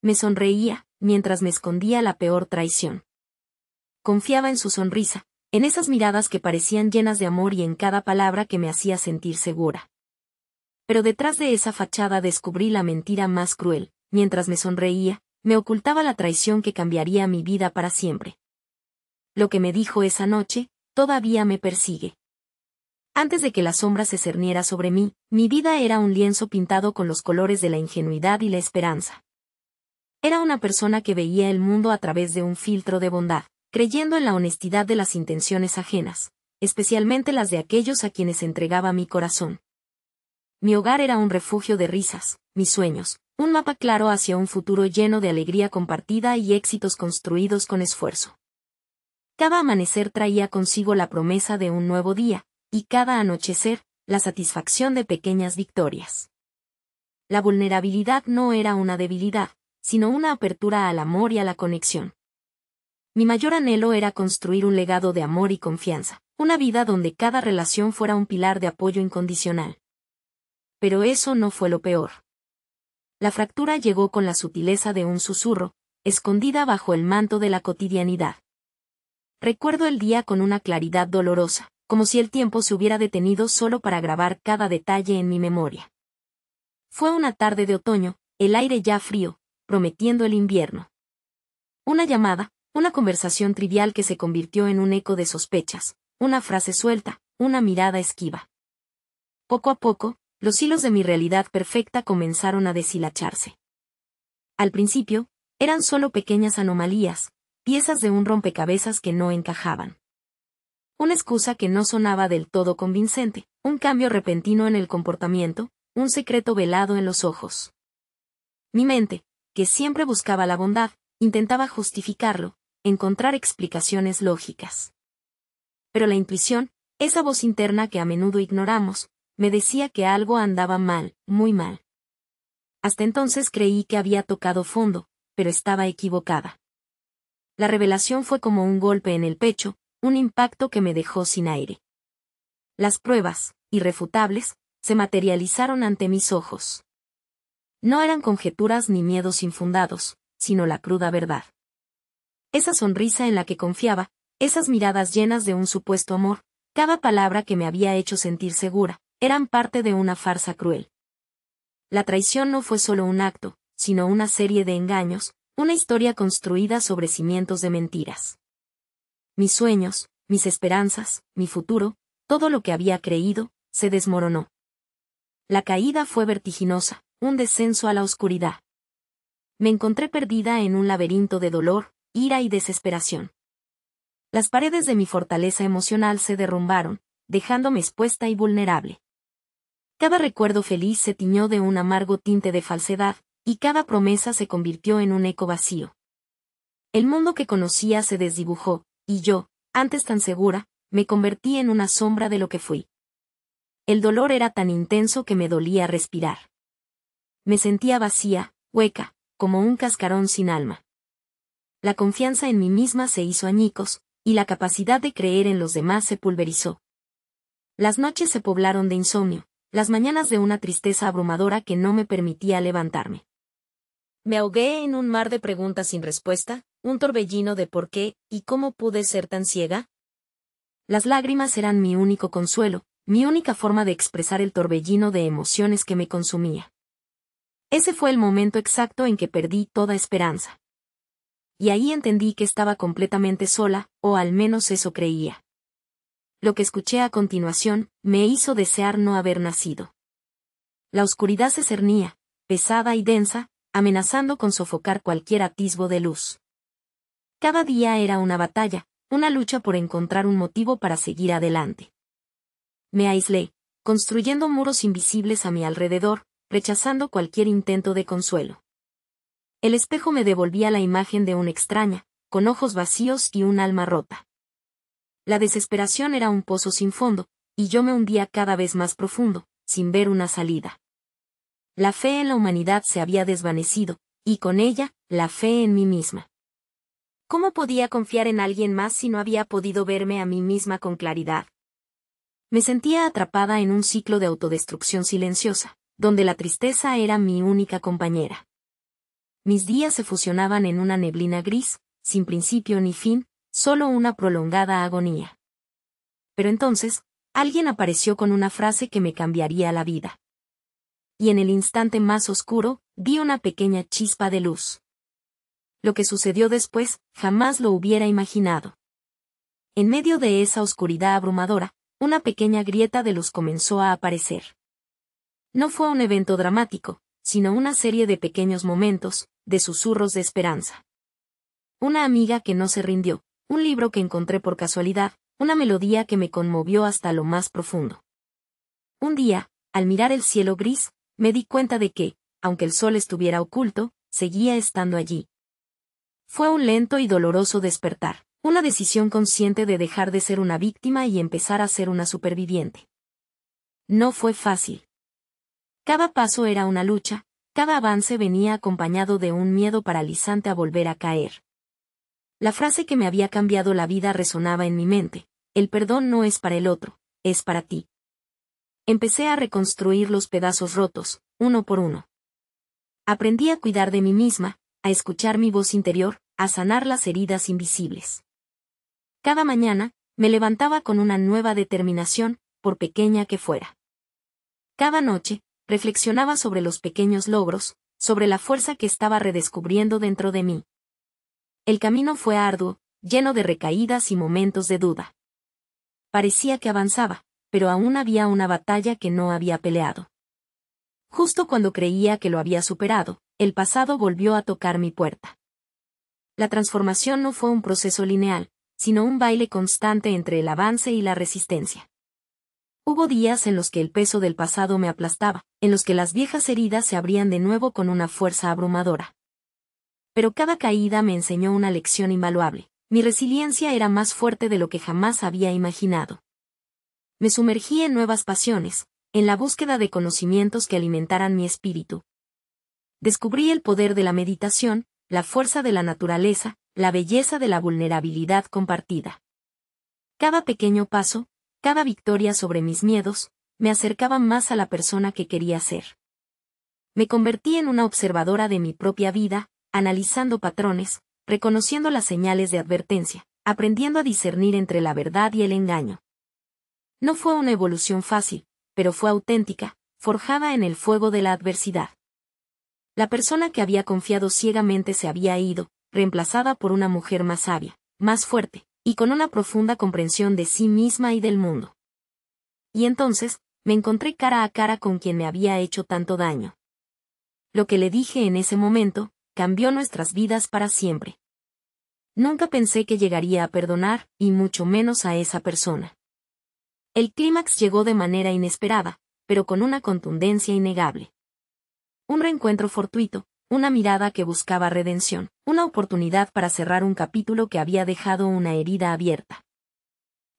Me sonreía, mientras me escondía la peor traición. Confiaba en su sonrisa, en esas miradas que parecían llenas de amor y en cada palabra que me hacía sentir segura. Pero detrás de esa fachada descubrí la mentira más cruel. Mientras me sonreía, me ocultaba la traición que cambiaría mi vida para siempre. Lo que me dijo esa noche, todavía me persigue. Antes de que la sombra se cerniera sobre mí, mi vida era un lienzo pintado con los colores de la ingenuidad y la esperanza. Era una persona que veía el mundo a través de un filtro de bondad, creyendo en la honestidad de las intenciones ajenas, especialmente las de aquellos a quienes entregaba mi corazón. Mi hogar era un refugio de risas, mis sueños, un mapa claro hacia un futuro lleno de alegría compartida y éxitos construidos con esfuerzo. Cada amanecer traía consigo la promesa de un nuevo día, y cada anochecer, la satisfacción de pequeñas victorias. La vulnerabilidad no era una debilidad, sino una apertura al amor y a la conexión. Mi mayor anhelo era construir un legado de amor y confianza, una vida donde cada relación fuera un pilar de apoyo incondicional. Pero eso no fue lo peor. La fractura llegó con la sutileza de un susurro, escondida bajo el manto de la cotidianidad. Recuerdo el día con una claridad dolorosa, como si el tiempo se hubiera detenido solo para grabar cada detalle en mi memoria. Fue una tarde de otoño, el aire ya frío, prometiendo el invierno. Una llamada, una conversación trivial que se convirtió en un eco de sospechas, una frase suelta, una mirada esquiva. Poco a poco, los hilos de mi realidad perfecta comenzaron a deshilacharse. Al principio, eran solo pequeñas anomalías, piezas de un rompecabezas que no encajaban. Una excusa que no sonaba del todo convincente, un cambio repentino en el comportamiento, un secreto velado en los ojos. Mi mente, que siempre buscaba la bondad, intentaba justificarlo, encontrar explicaciones lógicas. Pero la intuición, esa voz interna que a menudo ignoramos, me decía que algo andaba mal, muy mal. Hasta entonces creí que había tocado fondo, pero estaba equivocada. La revelación fue como un golpe en el pecho, un impacto que me dejó sin aire. Las pruebas, irrefutables, se materializaron ante mis ojos. No eran conjeturas ni miedos infundados, sino la cruda verdad. Esa sonrisa en la que confiaba, esas miradas llenas de un supuesto amor, cada palabra que me había hecho sentir segura, eran parte de una farsa cruel. La traición no fue solo un acto, sino una serie de engaños, una historia construida sobre cimientos de mentiras. Mis sueños, mis esperanzas, mi futuro, todo lo que había creído, se desmoronó. La caída fue vertiginosa, un descenso a la oscuridad. Me encontré perdida en un laberinto de dolor, ira y desesperación. Las paredes de mi fortaleza emocional se derrumbaron, dejándome expuesta y vulnerable. Cada recuerdo feliz se tiñó de un amargo tinte de falsedad, y cada promesa se convirtió en un eco vacío. El mundo que conocía se desdibujó, y yo, antes tan segura, me convertí en una sombra de lo que fui. El dolor era tan intenso que me dolía respirar. Me sentía vacía, hueca, como un cascarón sin alma. La confianza en mí misma se hizo añicos, y la capacidad de creer en los demás se pulverizó. Las noches se poblaron de insomnio, las mañanas de una tristeza abrumadora que no me permitía levantarme. Me ahogué en un mar de preguntas sin respuesta, un torbellino de por qué y cómo pude ser tan ciega. Las lágrimas eran mi único consuelo, mi única forma de expresar el torbellino de emociones que me consumía. Ese fue el momento exacto en que perdí toda esperanza. Y ahí entendí que estaba completamente sola, o al menos eso creía. Lo que escuché a continuación, me hizo desear no haber nacido. La oscuridad se cernía, pesada y densa, amenazando con sofocar cualquier atisbo de luz. Cada día era una batalla, una lucha por encontrar un motivo para seguir adelante. Me aislé, construyendo muros invisibles a mi alrededor, rechazando cualquier intento de consuelo. El espejo me devolvía la imagen de una extraña, con ojos vacíos y un alma rota. La desesperación era un pozo sin fondo, y yo me hundía cada vez más profundo, sin ver una salida. La fe en la humanidad se había desvanecido, y con ella, la fe en mí misma. ¿Cómo podía confiar en alguien más si no había podido verme a mí misma con claridad? Me sentía atrapada en un ciclo de autodestrucción silenciosa, donde la tristeza era mi única compañera. mis días se fusionaban en una neblina gris, sin principio ni fin, solo una prolongada agonía. Pero entonces, alguien apareció con una frase que me cambiaría la vida. Y en el instante más oscuro, vi una pequeña chispa de luz. Lo que sucedió después, jamás lo hubiera imaginado. En medio de esa oscuridad abrumadora, una pequeña grieta de luz comenzó a aparecer. No fue un evento dramático, sino una serie de pequeños momentos, de susurros de esperanza. Una amiga que no se rindió, un libro que encontré por casualidad, una melodía que me conmovió hasta lo más profundo. Un día, al mirar el cielo gris, me di cuenta de que, aunque el sol estuviera oculto, seguía estando allí. Fue un lento y doloroso despertar, una decisión consciente de dejar de ser una víctima y empezar a ser una superviviente. No fue fácil. Cada paso era una lucha, cada avance venía acompañado de un miedo paralizante a volver a caer. La frase que me había cambiado la vida resonaba en mi mente: el perdón no es para el otro, es para ti. Empecé a reconstruir los pedazos rotos, uno por uno. Aprendí a cuidar de mí misma, a escuchar mi voz interior, a sanar las heridas invisibles. Cada mañana, me levantaba con una nueva determinación, por pequeña que fuera. Cada noche, reflexionaba sobre los pequeños logros, sobre la fuerza que estaba redescubriendo dentro de mí. El camino fue arduo, lleno de recaídas y momentos de duda. Parecía que avanzaba, pero aún había una batalla que no había peleado. Justo cuando creía que lo había superado, el pasado volvió a tocar mi puerta. La transformación no fue un proceso lineal, sino un baile constante entre el avance y la resistencia. Hubo días en los que el peso del pasado me aplastaba, en los que las viejas heridas se abrían de nuevo con una fuerza abrumadora. Pero cada caída me enseñó una lección invaluable. Mi resiliencia era más fuerte de lo que jamás había imaginado. Me sumergí en nuevas pasiones, en la búsqueda de conocimientos que alimentaran mi espíritu. Descubrí el poder de la meditación, la fuerza de la naturaleza, la belleza de la vulnerabilidad compartida. Cada pequeño paso, cada victoria sobre mis miedos, me acercaba más a la persona que quería ser. Me convertí en una observadora de mi propia vida, analizando patrones, reconociendo las señales de advertencia, aprendiendo a discernir entre la verdad y el engaño. No fue una evolución fácil, pero fue auténtica, forjada en el fuego de la adversidad. La persona que había confiado ciegamente se había ido, reemplazada por una mujer más sabia, más fuerte, y con una profunda comprensión de sí misma y del mundo. Y entonces, me encontré cara a cara con quien me había hecho tanto daño. Lo que le dije en ese momento, cambió nuestras vidas para siempre. Nunca pensé que llegaría a perdonar, y mucho menos a esa persona. El clímax llegó de manera inesperada, pero con una contundencia innegable. Un reencuentro fortuito, una mirada que buscaba redención, una oportunidad para cerrar un capítulo que había dejado una herida abierta.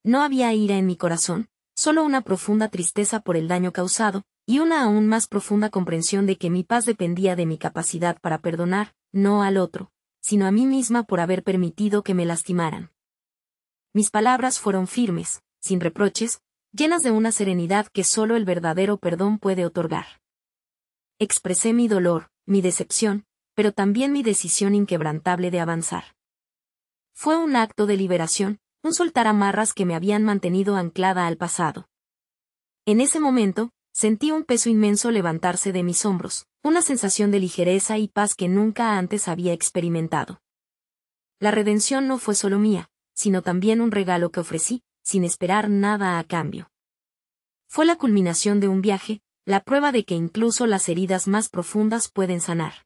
No había ira en mi corazón, solo una profunda tristeza por el daño causado, y una aún más profunda comprensión de que mi paz dependía de mi capacidad para perdonar, no al otro, sino a mí misma por haber permitido que me lastimaran. Mis palabras fueron firmes, sin reproches, llenas de una serenidad que solo el verdadero perdón puede otorgar. Expresé mi dolor, mi decepción, pero también mi decisión inquebrantable de avanzar. Fue un acto de liberación, un soltar amarras que me habían mantenido anclada al pasado. En ese momento, sentí un peso inmenso levantarse de mis hombros, una sensación de ligereza y paz que nunca antes había experimentado. La redención no fue solo mía, sino también un regalo que ofrecí, sin esperar nada a cambio. Fue la culminación de un viaje, la prueba de que incluso las heridas más profundas pueden sanar.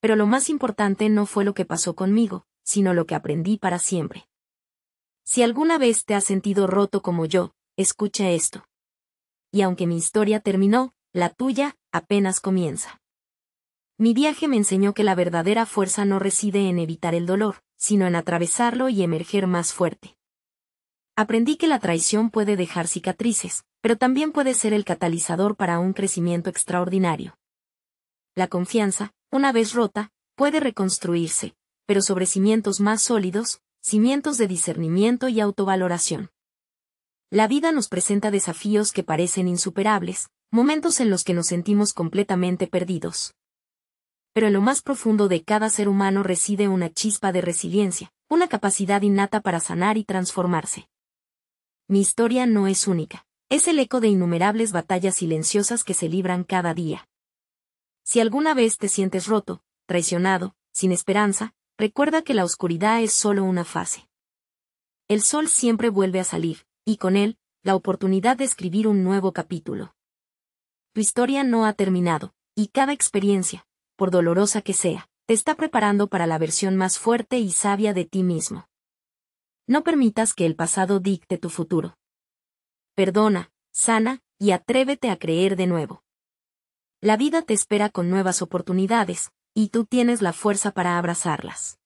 Pero lo más importante no fue lo que pasó conmigo, sino lo que aprendí para siempre. Si alguna vez te has sentido roto como yo, escucha esto. Y aunque mi historia terminó, la tuya apenas comienza. Mi viaje me enseñó que la verdadera fuerza no reside en evitar el dolor, sino en atravesarlo y emerger más fuerte. Aprendí que la traición puede dejar cicatrices, pero también puede ser el catalizador para un crecimiento extraordinario. La confianza, una vez rota, puede reconstruirse, pero sobre cimientos más sólidos, cimientos de discernimiento y autovaloración. La vida nos presenta desafíos que parecen insuperables, momentos en los que nos sentimos completamente perdidos. pero en lo más profundo de cada ser humano reside una chispa de resiliencia, una capacidad innata para sanar y transformarse. Mi historia no es única, es el eco de innumerables batallas silenciosas que se libran cada día. Si alguna vez te sientes roto, traicionado, sin esperanza, recuerda que la oscuridad es solo una fase. El sol siempre vuelve a salir, y con él, la oportunidad de escribir un nuevo capítulo. Tu historia no ha terminado, y cada experiencia, por dolorosa que sea, te está preparando para la versión más fuerte y sabia de ti mismo. No permitas que el pasado dicte tu futuro. Perdona, sana, y atrévete a creer de nuevo. La vida te espera con nuevas oportunidades, y tú tienes la fuerza para abrazarlas.